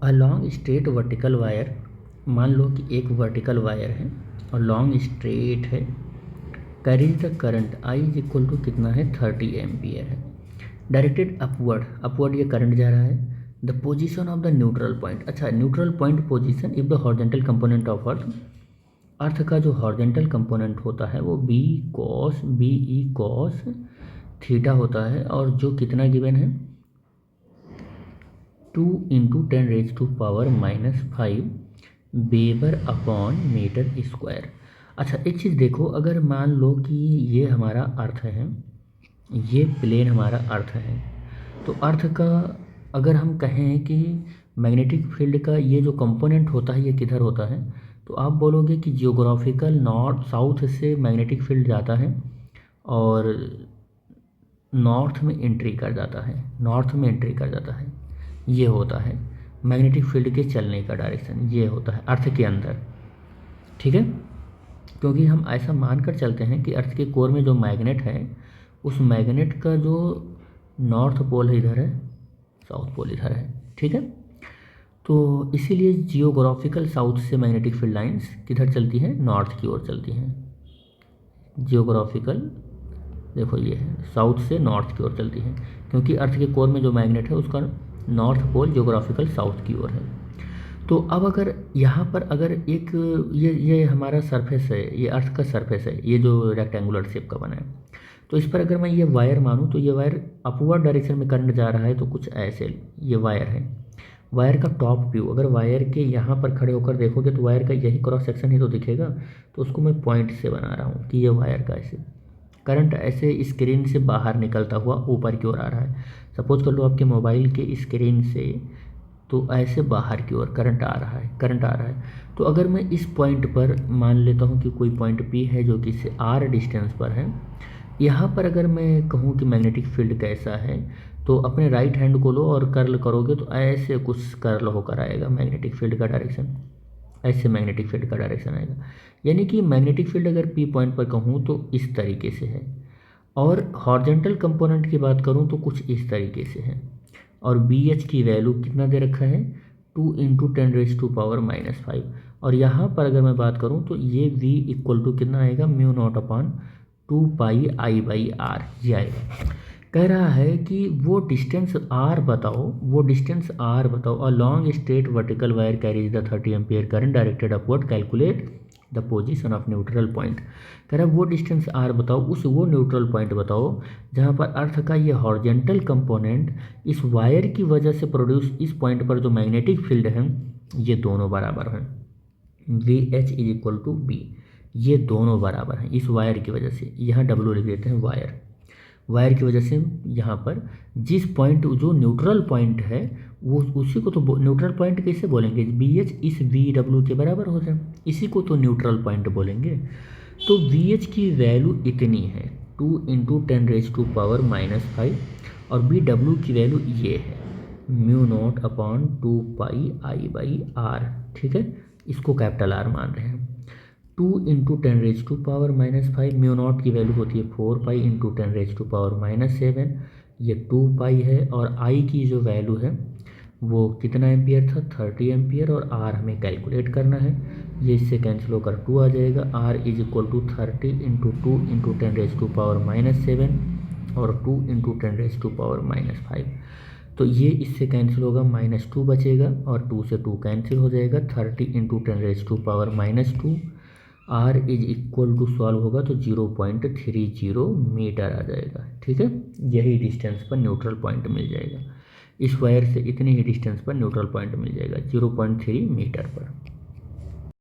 अ long straight vertical wire, मान लो कि एक वर्टिकल वायर है और लॉन्ग स्ट्रेट है, carries the current I is equal to कितना है 30 एम्पियर है, डायरेक्टेड अपवर्ड, अपवर्ड ये करंट जा रहा है, the position of the neutral point, अच्छा neutral point position if the horizontal component of earth, earth का जो हॉरिजॉन्टल कंपोनेंट होता है वो बी ई कॉस थीटा होता है, और जो कितना गिवन है 2 into 10⁻⁻⁵ weber upon metre square. अच्छा एक चीज़ देखो, अगर मान लो कि ये हमारा अर्थ है, ये प्लेन हमारा अर्थ है, तो अर्थ का अगर हम कहें कि मैग्नेटिक फील्ड का ये जो कंपोनेंट होता है ये किधर होता है, तो आप बोलोगे कि जियोग्राफिकल नॉर्थ साउथ से मैग्नेटिक फील्ड जाता है और नॉर्थ में एंट्री कर जाता है, नॉर्थ में एंट्री कर जाता है, ये होता है मैग्नेटिक फील्ड के चलने का डायरेक्शन, ये होता है अर्थ के अंदर, ठीक है। क्योंकि हम ऐसा मानकर चलते हैं कि अर्थ के कोर में जो मैग्नेट है, उस मैग्नेट का जो नॉर्थ पोल है इधर है, साउथ पोल इधर है, ठीक है। तो इसीलिए जियोग्राफिकल साउथ से मैग्नेटिक फील्ड लाइंस किधर चलती हैं, नॉर्थ की ओर चलती हैं। जियोग्राफिकल देखो ये है, साउथ से नॉर्थ की ओर चलती हैं, क्योंकि अर्थ के कोर में जो मैग्नेट है उसका नॉर्थ पोल जियोग्राफिकल साउथ की ओर है। तो अब अगर यहाँ पर अगर एक ये हमारा सरफेस है, ये अर्थ का सरफेस है, ये जो रेक्टेंगुलर शेप का बना है, तो इस पर अगर मैं ये वायर मानूँ तो ये वायर अपवर्ड डायरेक्शन में करंट जा रहा है, तो कुछ ऐसे ये वायर है, वायर का टॉप व्यू अगर वायर के यहाँ पर खड़े होकर देखोगे तो वायर का यही क्रॉस सेक्शन ही तो दिखेगा, तो उसको मैं पॉइंट से बना रहा हूँ कि ये वायर का ऐसे करंट ऐसे स्क्रीन से बाहर निकलता हुआ ऊपर की ओर आ रहा है। सपोज कर लो आपके मोबाइल के स्क्रीन से, तो ऐसे बाहर की ओर करंट आ रहा है, करंट आ रहा है। तो अगर मैं इस पॉइंट पर मान लेता हूँ कि कोई पॉइंट P है जो कि इससे R डिस्टेंस पर है, यहाँ पर अगर मैं कहूँ कि मैग्नेटिक फील्ड कैसा है, तो अपने राइट हैंड को लो और कर्ल करोगे तो ऐसे कुछ कर्ल होकर आएगा मैग्नेटिक फील्ड का डायरेक्शन, ऐसे मैग्नेटिक फील्ड का डायरेक्शन आएगा। यानी कि मैग्नेटिक फील्ड अगर P पॉइंट पर कहूँ तो इस तरीके से है, और हॉरिजॉन्टल कंपोनेंट की बात करूँ तो कुछ इस तरीके से है, और BH की वैल्यू कितना दे रखा है 2 इंटू 10⁻⁵, और यहाँ पर अगर मैं बात करूँ तो ये V इक्वल टू कितना आएगा μ0/2πI/r, ये आएगा। कह रहा है कि वो डिस्टेंस R बताओ, वो डिस्टेंस R बताओ, अ long straight vertical wire carries the 30 ampere current directed upward, calculate the position of neutral point. कह रहा है वो डिस्टेंस R बताओ, उस वो न्यूट्रल पॉइंट बताओ जहाँ पर अर्थ का ये हॉरिजॉन्टल कंपोनेंट इस वायर की वजह से प्रोड्यूस, इस पॉइंट पर जो मैग्नेटिक फील्ड है ये दोनों बराबर हैं, VH is equal to B, ये दोनों बराबर हैं इस वायर की वजह से। यहाँ W लिख देते हैं वायर, वायर की वजह से यहाँ पर जिस पॉइंट जो न्यूट्रल पॉइंट है वो उसी को तो न्यूट्रल पॉइंट कैसे बोलेंगे, BH इस VW के बराबर हो जाए, इसी को तो न्यूट्रल पॉइंट बोलेंगे। तो VH की वैल्यू इतनी है 2 इंटू 10⁻⁵, और BW की वैल्यू ये है μ0/2πI/r, ठीक है, इसको कैपिटल R मान रहे हैं। 2 इंटू 10⁻⁵, μ0 की वैल्यू होती है 4π इंटू 10⁻⁻⁷, ये 2π है, और I की जो वैल्यू है वो कितना एम्पियर था 30 एम्पियर, और R हमें कैलकुलेट करना है, ये इससे कैंसिल होकर 2 आ जाएगा। R is equal to 30 into 2 into 10⁻⁷ और 2 इंटू 10⁻⁵, तो ये इससे कैंसिल होगा, -2 बचेगा, और 2 से 2 कैंसिल हो जाएगा, 30 into 10⁻⁻2, R is equal to solve होगा तो 0.30 मीटर आ जाएगा, ठीक है। यही डिस्टेंस पर न्यूट्रल पॉइंट मिल जाएगा, इस वायर से इतनी ही डिस्टेंस पर न्यूट्रल पॉइंट मिल जाएगा 0.3 मीटर पर।